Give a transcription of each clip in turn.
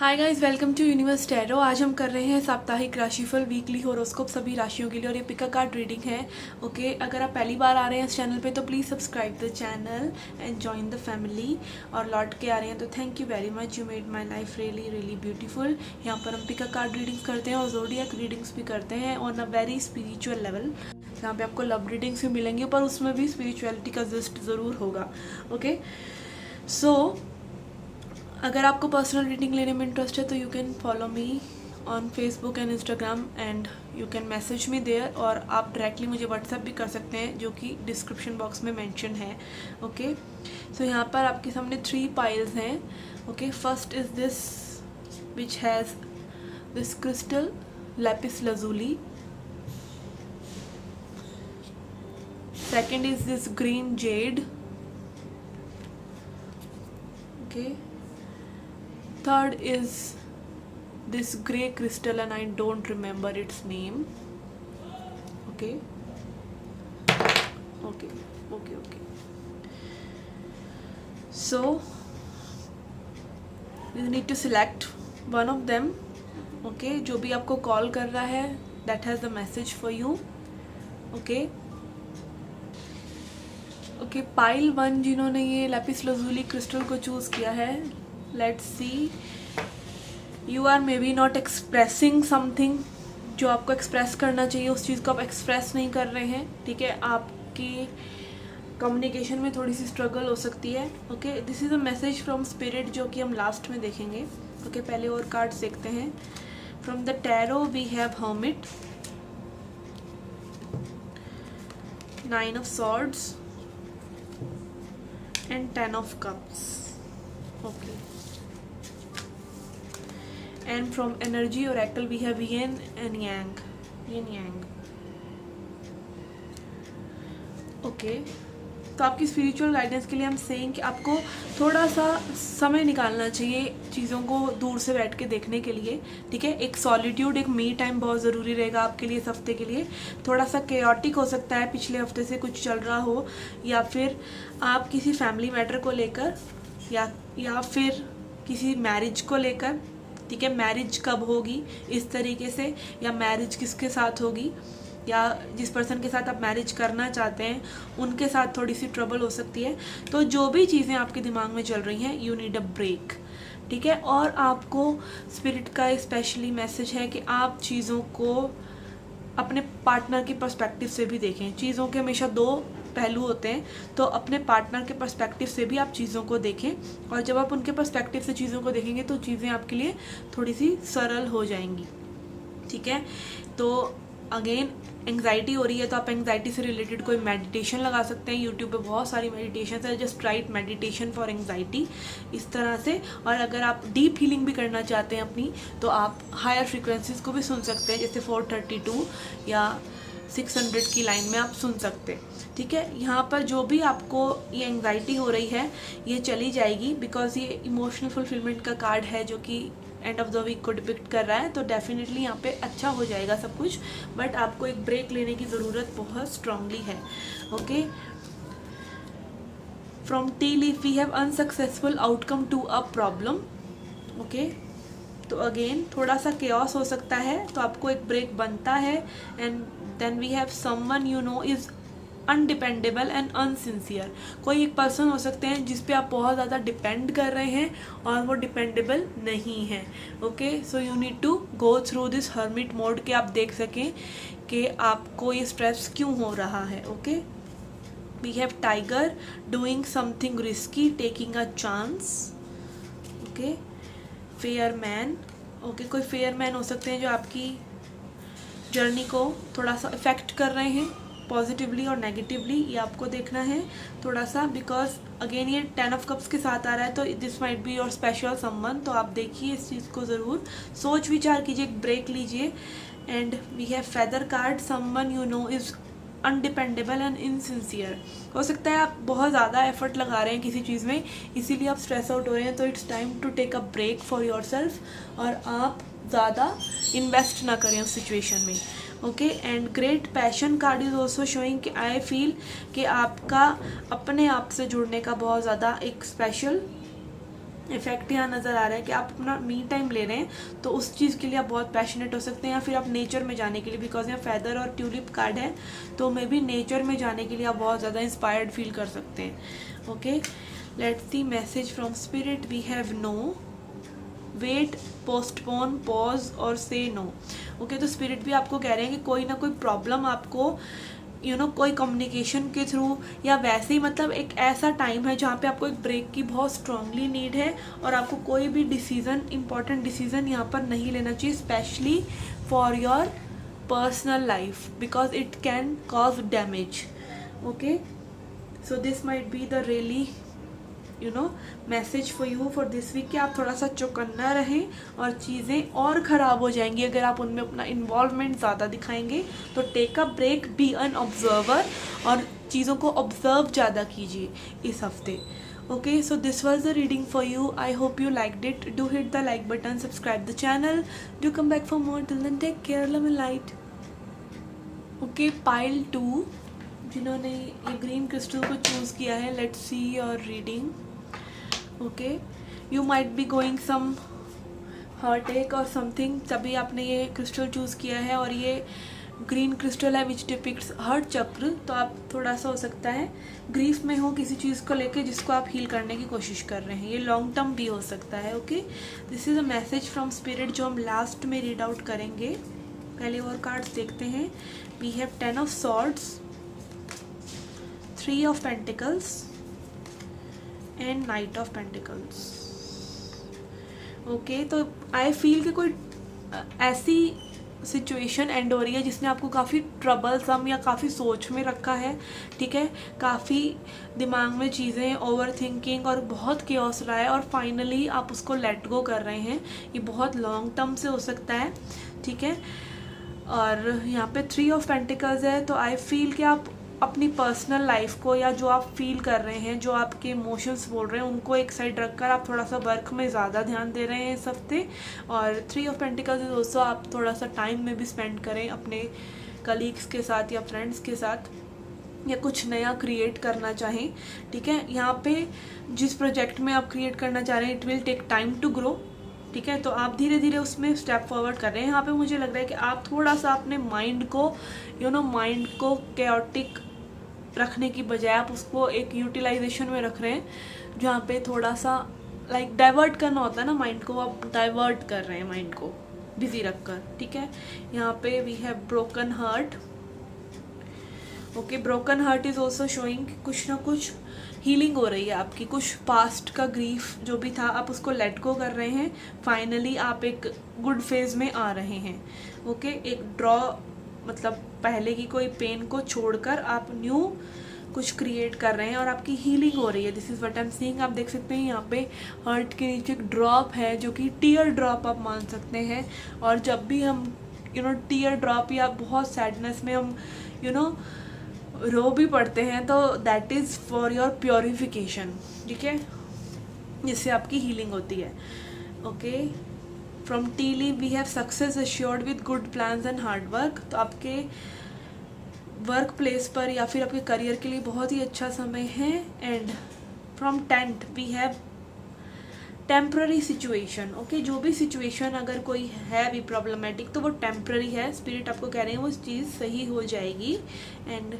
Hi guys, welcome to Universe Tarot. आज हम कर रहे हैं साप्ताहिक राशिफल, वीकली हॉरोस्कोप सभी राशियों के लिए, और ये पिका कार्ड रीडिंग है। ओके, अगर आप पहली बार आ रहे हैं इस चैनल पे तो please subscribe the channel and join the family. और लौट के आ रहे हैं तो thank you very much, you made my life really really beautiful. यहाँ पर हम पिका कार्ड रीडिंग्स करते हैं और जोडियक रीडिंग्स भी करते हैं on a very spiritual level. यहाँ पे आपको लव रीडिंग्स भी मिलेंगी, पर उसमें भी स्पिरिचुअलिटी का जिस्ट ज़रूर होगा। ओके, सो अगर आपको पर्सनल रीडिंग लेने में इंटरेस्ट है तो you can follow me on Facebook and Instagram and you can message me there, और आप डायरेक्टली मुझे व्हाट्सएप भी कर सकते हैं जो कि डिस्क्रिप्शन बॉक्स में मेंशन है। ओके, सो यहाँ पर आपके सामने 3 पाइल्स हैं। Okay, first is this which has this crystal Lapis lazuli. Second is this green jade. Okay, third is this grey crystal and I don't remember its name. Okay, okay, okay, okay. So you need to select one of them. Okay, जो भी आपको call कर रहा है that has the message for you. Okay, okay, pile 1 जिन्होंने ये lapis lazuli crystal को choose किया है, let's see, you are maybe not expressing something जो आपको एक्सप्रेस करना चाहिए, उस चीज़ को आप एक्सप्रेस नहीं कर रहे हैं। ठीक है, आपकी कम्युनिकेशन में थोड़ी सी स्ट्रगल हो सकती है। Okay, this is a message from spirit जो कि हम लास्ट में देखेंगे। ओके, पहले और कार्ड्स देखते हैं। From the tarot we have hermit, 9 of swords and 10 of cups. Okay, and from energy oracle we have yin and yang, yin yang. Okay, तो आपकी स्पिरिचुअल गाइडेंस के लिए हम सेइंग कि आपको थोड़ा सा समय निकालना चाहिए चीज़ों को दूर से बैठ के देखने के लिए। ठीक है, एक सॉलिट्यूड, एक मी टाइम बहुत ज़रूरी रहेगा आपके लिए इस हफ्ते के लिए। थोड़ा सा केओटिक हो सकता है, पिछले हफ्ते से कुछ चल रहा हो, या फिर आप किसी फैमिली मैटर को लेकर, या फिर किसी मैरिज को लेकर। ठीक है, मैरिज कब होगी इस तरीके से, या मैरिज किसके साथ होगी, या जिस पर्सन के साथ आप मैरिज करना चाहते हैं उनके साथ थोड़ी सी ट्रबल हो सकती है। तो जो भी चीज़ें आपके दिमाग में चल रही हैं, यू नीड अ ब्रेक। ठीक है, और आपको स्पिरिट का स्पेशली मैसेज है कि आप चीज़ों को अपने पार्टनर की पर्सपेक्टिव से भी देखें। चीज़ों के हमेशा 2 पहलू होते हैं, तो अपने पार्टनर के पर्सपेक्टिव से भी आप चीज़ों को देखें, और जब आप उनके पर्सपेक्टिव से चीज़ों को देखेंगे तो चीज़ें आपके लिए थोड़ी सी सरल हो जाएंगी। ठीक है, तो अगेन एंग्जाइटी हो रही है तो आप एंग्जाइटी से रिलेटेड कोई मेडिटेशन लगा सकते हैं। यूट्यूब पे बहुत सारी मेडिटेशन है, just right meditation for anxiety, इस तरह से। और अगर आप डीप हीलिंग भी करना चाहते हैं अपनी, तो आप हायर फ्रिक्वेंसीज को भी सुन सकते हैं, जैसे 432 या 600 की लाइन में आप सुन सकते हैं। ठीक है, यहाँ पर जो भी आपको ये एंग्जाइटी हो रही है ये चली जाएगी, बिकॉज ये इमोशनल फुलफिलमेंट का कार्ड है जो कि एंड ऑफ द वीक को डिपिक्ट कर रहा है। तो डेफिनेटली यहाँ पे अच्छा हो जाएगा सब कुछ, बट आपको एक ब्रेक लेने की ज़रूरत बहुत स्ट्रांगली है। Okay, from T leaf we have unsuccessful outcome to a problem. Okay, तो अगेन थोड़ा सा केओस हो सकता है, तो आपको एक ब्रेक बनता है। And then we have someone you know is undependable and unsincere. कोई एक पर्सन हो सकते हैं जिस पे आप बहुत ज़्यादा डिपेंड कर रहे हैं और वो डिपेंडेबल नहीं है। Okay, so you need to go through this hermit mode कि आप देख सकें कि आपको ये स्ट्रेस क्यों हो रहा है। Okay, we have tiger doing something risky, taking a chance. Okay, fair man. Okay, कोई फेयर मैन हो सकते हैं जो आपकी जर्नी को थोड़ा सा इफेक्ट कर रहे हैं, पॉजिटिवली और नेगेटिवली, ये आपको देखना है थोड़ा सा, बिकॉज अगेन ये 10 ऑफ कप्स के साथ आ रहा है, तो this might be your special someone. तो आप देखिए इस चीज़ को ज़रूर, सोच विचार कीजिए, एक ब्रेक लीजिए। And we have feather card, someone you know is undependable and insincere. हो सकता है आप बहुत ज़्यादा एफर्ट लगा रहे हैं किसी चीज़ में, इसीलिए आप स्ट्रेस आउट हो रहे हैं। तो it's time to take a break for yourself, और आप ज़्यादा इन्वेस्ट ना करें उस सिचुएशन में। Okay, and great passion card is also showing कि आई फील कि आपका अपने आप से जुड़ने का बहुत ज़्यादा एक स्पेशल इफेक्ट यहाँ नज़र आ रहा है कि आप अपना मी टाइम ले रहे हैं, तो उस चीज़ के लिए आप बहुत पैशनेट हो सकते हैं, या फिर आप नेचर में जाने के लिए, बिकॉज यहाँ फेदर और ट्यूलिप कार्ड है, तो मे बी नेचर में जाने के लिए आप बहुत ज़्यादा इंस्पायर्ड फील कर सकते हैं। Okay, let's see message from spirit. We have no, wait, postpone, pause और से नो। ओके, तो स्पिरिट भी आपको कह रहे हैं कि कोई ना कोई प्रॉब्लम आपको कोई कम्युनिकेशन के थ्रू या वैसे ही, मतलब एक ऐसा टाइम है जहाँ पे आपको एक ब्रेक की बहुत स्ट्रांगली नीड है, और आपको कोई भी डिसीज़न, इंपॉर्टेंट डिसीज़न यहाँ पर नहीं लेना चाहिए, specially for your personal life, because it can cause damage. Okay, so this might be the really message for you for this week, कि आप थोड़ा सा चौकन्ना रहें और चीज़ें और ख़राब हो जाएंगी अगर आप उनमें अपना इन्वॉल्वमेंट ज़्यादा दिखाएंगे। तो take a break, be an observer, और चीज़ों को ऑब्जर्व ज़्यादा कीजिए इस हफ्ते। Okay, so this was the reading for you. I hope you liked it. Do hit the like button, subscribe the channel, do come back for more. Till then take care, love and light. Okay, pile 2 जिन्होंने ये green crystal को choose किया है, let's see your reading. Okay, you might be going सम हार्ट-एक और something, तभी आपने ये crystal choose किया है, और ये ग्रीन क्रिस्टल है विच डिपिक्ट्स हार्ट चक्र। तो आप थोड़ा सा हो सकता है ग्रीफ में हो किसी चीज़ को लेके जिसको आप हील करने की कोशिश कर रहे हैं, ये लॉन्ग टर्म भी हो सकता है। Okay, this is a message from spirit जो हम लास्ट में रीड आउट करेंगे। पहले और कार्ड्स देखते हैं। We have 10 of swords, 3 of pentacles and knight of pentacles. Okay, तो आई फील कि कोई ऐसी सिचुएशन एंड हो रही है जिसने आपको काफ़ी ट्रबलसम या काफ़ी सोच में रखा है, ठीक है, काफ़ी दिमाग में चीज़ें, ओवर थिंकिंग और बहुत केओस रहा है, और फाइनली आप उसको लेट गो कर रहे हैं। ये बहुत लॉन्ग टर्म से हो सकता है, ठीक है। और यहाँ पे 3 ऑफ पेंटिकल्स है, तो आई फील कि आप अपनी पर्सनल लाइफ को, या जो आप फील कर रहे हैं, जो आपके इमोशंस बोल रहे हैं, उनको एक साइड रखकर आप थोड़ा सा वर्क में ज़्यादा ध्यान दे रहे हैं इस हफ्ते। और 3 ऑफ पेंटिकल्स इज ऑल्सो आप थोड़ा सा टाइम में भी स्पेंड करें अपने कलीग्स के साथ या फ्रेंड्स के साथ, या कुछ नया क्रिएट करना चाहें, ठीक है। यहाँ पे जिस प्रोजेक्ट में आप क्रिएट करना चाह रहे हैं, it will take time to grow, ठीक है, तो आप धीरे धीरे उसमें स्टेप फॉरवर्ड कर रहे हैं। यहाँ पे मुझे लग रहा है कि आप थोड़ा सा अपने माइंड को माइंड को केओटिक रखने की बजाय आप उसको एक यूटिलाइजेशन में रख रहे हैं, जहाँ पे थोड़ा सा लाइक डाइवर्ट करना होता है ना माइंड को, आप डाइवर्ट कर रहे हैं माइंड को बिजी रखकर, ठीक है। यहाँ पे we have broken heart. Okay, broken heart is also showing कुछ ना कुछ हीलिंग हो रही है आपकी, कुछ पास्ट का ग्रीफ जो भी था आप उसको लेट गो कर रहे हैं। फाइनली आप एक गुड फेज में आ रहे हैं। ओके, एक ड्रॉ, मतलब पहले की कोई पेन को छोड़कर आप न्यू कुछ क्रिएट कर रहे हैं और आपकी हीलिंग हो रही है। This is what I am seeing. आप देख सकते हैं यहाँ पे हार्ट के नीचे एक ड्रॉप है जो कि टीयर ड्रॉप आप मान सकते हैं। और जब भी हम टीयर ड्रॉप या बहुत सैडनेस में हम रो भी पड़ते हैं, तो that is for your purification, ठीक है, जिससे आपकी हीलिंग होती है। Okay, from tea leaf we have success assured with good plans and hard work. तो आपके वर्क प्लेस पर या फिर आपके करियर के लिए बहुत ही अच्छा समय है। And from tenth we have temporary situation. Okay, जो भी सिचुएशन अगर कोई है भी प्रॉब्लमेटिक तो वो टेम्प्ररी है। स्पिरिट आपको कह रहे हैं वो चीज़ सही हो जाएगी। And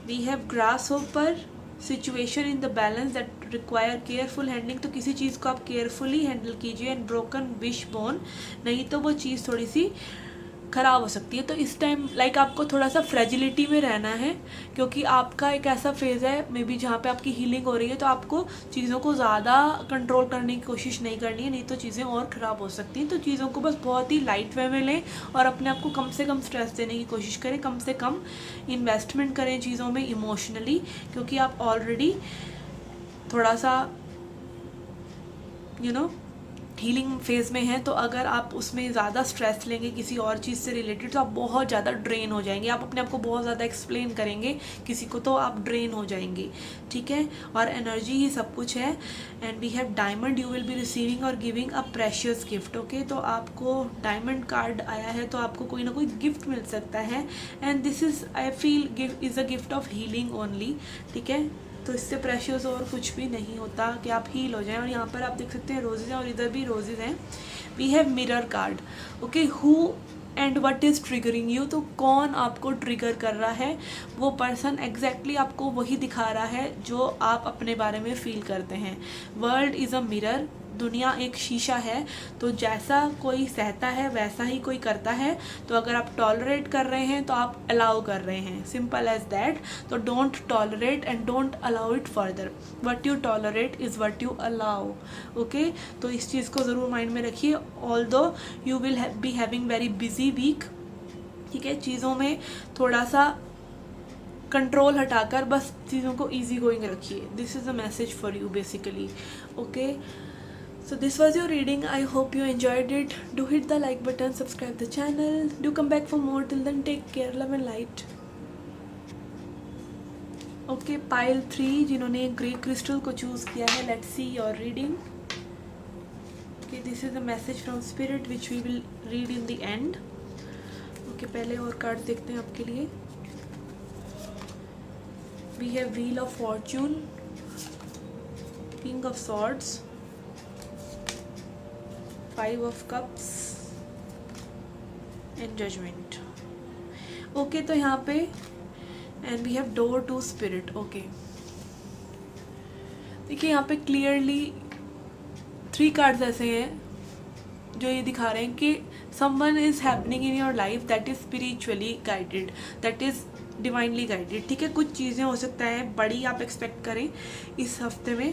we have grasshopper situation in the balance that require careful handling. तो किसी चीज़ को आप केयरफुली हैंडल कीजिए। एंड ब्रोकन विश बोन, नहीं तो वो चीज़ थोड़ी सी ख़राब हो सकती है। तो इस टाइम लाइक आपको थोड़ा सा फ्रेजिलिटी में रहना है, क्योंकि आपका एक ऐसा फेज़ है मे बी जहाँ पे आपकी हीलिंग हो रही है। तो आपको चीज़ों को ज़्यादा कंट्रोल करने की कोशिश नहीं करनी है, नहीं तो चीज़ें और ख़राब हो सकती हैं। तो चीज़ों को बस बहुत ही लाइट वे में लें और अपने आप को कम से कम स्ट्रेस देने की कोशिश करें, कम से कम इन्वेस्टमेंट करें चीज़ों में इमोशनली, क्योंकि आप ऑलरेडी थोड़ा सा हीलिंग फेज़ में है। तो अगर आप उसमें ज़्यादा स्ट्रेस लेंगे किसी और चीज़ से रिलेटेड तो आप बहुत ज़्यादा ड्रेन हो जाएंगे। आप अपने आप को बहुत ज़्यादा एक्सप्लेन करेंगे किसी को तो आप ड्रेन हो जाएंगे, ठीक है। और एनर्जी ही सब कुछ है। And we have diamond, you will be receiving और giving a precious gift. Okay, तो आपको डायमंड कार्ड आया है तो आपको कोई ना कोई गिफ्ट मिल सकता है। And this is I feel is a gift of healing only, ठीक है। तो इससे प्रेशियस और कुछ भी नहीं होता कि आप हील हो जाएं। और यहाँ पर आप देख सकते हैं रोजेज हैं और इधर भी रोजेज हैं। We have mirror card. Okay, who and what is triggering you, तो कौन आपको ट्रिगर कर रहा है, वो पर्सन एग्जैक्टली आपको वही दिखा रहा है जो आप अपने बारे में फील करते हैं। वर्ल्ड इज़ अ मिरर, दुनिया एक शीशा है, तो जैसा कोई सहता है वैसा ही कोई करता है। तो अगर आप टॉलरेट कर रहे हैं तो आप अलाउ कर रहे हैं, सिंपल एज दैट। तो don't tolerate and don't allow it further. What you tolerate is what you allow. Okay, तो इस चीज़ को ज़रूर माइंड में रखिए। Although you will be having very busy week, ठीक है, चीज़ों में थोड़ा सा कंट्रोल हटाकर बस चीज़ों को ईजी गोइंग रखिए। This is a message for you basically. Okay, so this was your reading. I hope you enjoyed it. Do hit the like button, subscribe the channel, do come back for more. Till then, take care, love and light. Okay, pile 3 जिन्होंने grey crystal को choose किया है, let's see your reading. Okay, this is a message from spirit which we will read in the end. Okay, पहले और card देखते हैं आपके लिए. We have wheel of fortune, king of swords, 5 of cups and judgment. Okay, तो यहाँ पे and we have door to spirit. Okay, देखिए यहाँ पे क्लियरली 3 कार्ड्स ऐसे हैं जो ये दिखा रहे हैं कि someone is happening in your life that is spiritually guided, that is divinely guided. ठीक है, कुछ चीज़ें हो सकता है बड़ी आप एक्सपेक्ट करें इस हफ्ते में,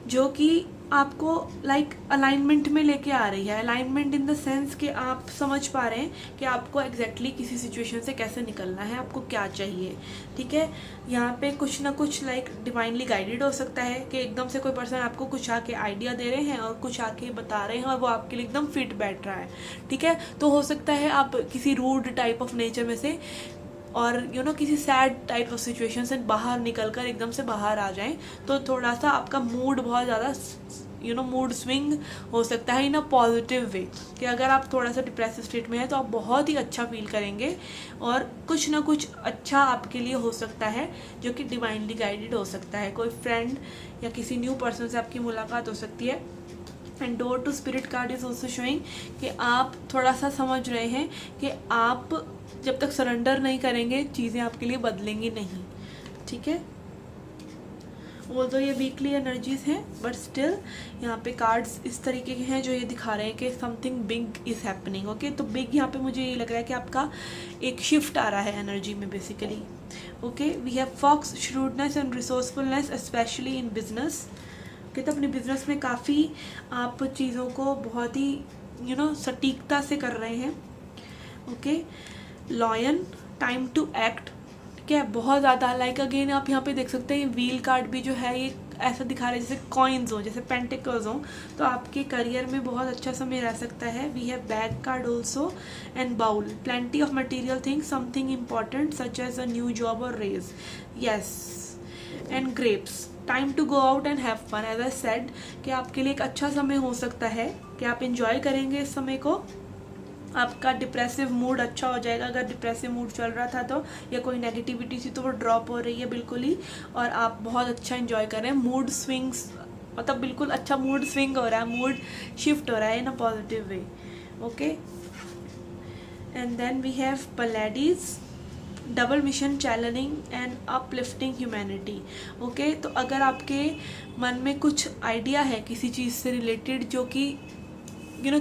जो कि आपको लाइक अलाइनमेंट में लेके आ रही है. अलाइनमेंट इन द सेंस कि आप समझ पा रहे हैं कि आपको एग्जैक्टली किसी सिचुएशन से कैसे निकलना है, आपको क्या चाहिए. ठीक है, यहाँ पे कुछ ना कुछ लाइक डिवाइनली गाइडेड हो सकता है कि एकदम से कोई पर्सन आपको कुछ आके आइडिया दे रहे हैं और कुछ आके बता रहे हैं और वो आपके लिए एकदम फिट बैठ रहा है. ठीक है, तो हो सकता है आप किसी रूड टाइप ऑफ नेचर में से और किसी सैड टाइप ऑफ सिचुएशन से बाहर निकलकर एकदम से बाहर आ जाएं, तो थोड़ा सा आपका मूड बहुत ज़्यादा मूड स्विंग हो सकता है इन अ पॉजिटिव वे, कि अगर आप थोड़ा सा डिप्रेसिव स्टेट में हैं तो आप बहुत ही अच्छा फील करेंगे और कुछ ना कुछ अच्छा आपके लिए हो सकता है जो कि डिवाइनली गाइडेड हो सकता है. कोई फ्रेंड या किसी न्यू पर्सन से आपकी मुलाकात हो सकती है. And door to spirit card is also showing कि आप थोड़ा सा समझ रहे हैं कि आप जब तक सरेंडर नहीं करेंगे चीज़ें आपके लिए बदलेंगी नहीं. ठीक है, तो ये वीकली एनर्जीज हैं बट स्टिल यहाँ पे कार्ड्स इस तरीके के हैं जो ये दिखा रहे हैं कि something big is happening. Okay, तो बिग यहाँ पे मुझे ये लग रहा है कि आपका एक शिफ्ट आ रहा है एनर्जी में basically. Okay, we have fox, shrewdness and resourcefulness specially in business. Okay, तो अपने बिजनेस में काफ़ी आप चीज़ों को बहुत ही सटीकता से कर रहे हैं. Okay, lion, time to act. ठीक है, बहुत ज़्यादा लाइक अगेन आप यहाँ पे देख सकते हैं व्हील कार्ड भी जो है ये ऐसा दिखा रहा है जैसे कॉइन्स हो, जैसे पेंटिकल्स हो, तो आपके करियर में बहुत अच्छा समय रह सकता है. We have bag card also and bowl, plenty of material things, something important such as a new job और raise. Yes, and grapes, time to go out and have fun. As I said कि आपके लिए एक अच्छा समय हो सकता है कि आप इंजॉय करेंगे इस समय को. आपका डिप्रेसिव मूड अच्छा हो जाएगा, अगर डिप्रेसिव मूड चल रहा था तो या कोई नेगेटिविटी थी तो वो ड्रॉप हो रही है बिल्कुल ही, और आप बहुत अच्छा इंजॉय कर रहे हैं. मूड स्विंग्स मतलब बिल्कुल अच्छा मूड स्विंग हो रहा है, मूड शिफ्ट हो रहा है in a positive way. Okay, and then we have Pleiades, double mission, challenging and uplifting humanity. Okay, तो अगर आपके मन में कुछ आइडिया है किसी चीज़ से रिलेटेड जो कि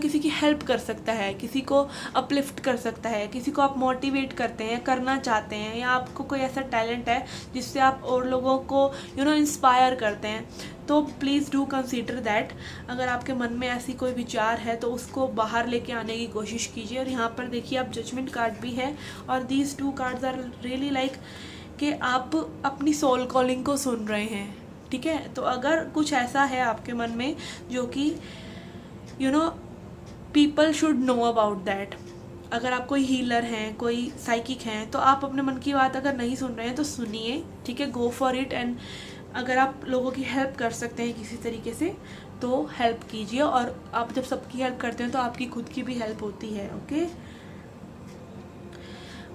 किसी की हेल्प कर सकता है, किसी को अपलिफ्ट कर सकता है, किसी को आप मोटिवेट करते हैं, करना चाहते हैं, या आपको कोई ऐसा टैलेंट है जिससे आप और लोगों को इंस्पायर करते हैं, तो प्लीज़ डू कंसीडर दैट. अगर आपके मन में ऐसी कोई विचार है तो उसको बाहर लेके आने की कोशिश कीजिए. और यहाँ पर देखिए आप जजमेंट कार्ड भी है और these 2 cards are really like कि आप अपनी सोल कॉलिंग को सुन रहे हैं. ठीक है, तो अगर कुछ ऐसा है आपके मन में जो कि people should know about that. अगर आप कोई हीलर हैं, कोई साइकिक हैं, तो आप अपने मन की बात अगर नहीं सुन रहे हैं तो सुनिए. ठीक है, गो फॉर इट. एंड अगर आप लोगों की हेल्प कर सकते हैं किसी तरीके से तो हेल्प कीजिए. और आप जब सबकी हेल्प करते हैं तो आपकी खुद की भी हेल्प होती है. Okay,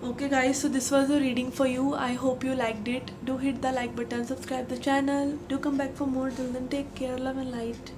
Okay guys, so this was a reading for you. I hope you liked it. Do hit the like button, subscribe the channel. Do come back for more. Till then, take care, love and light.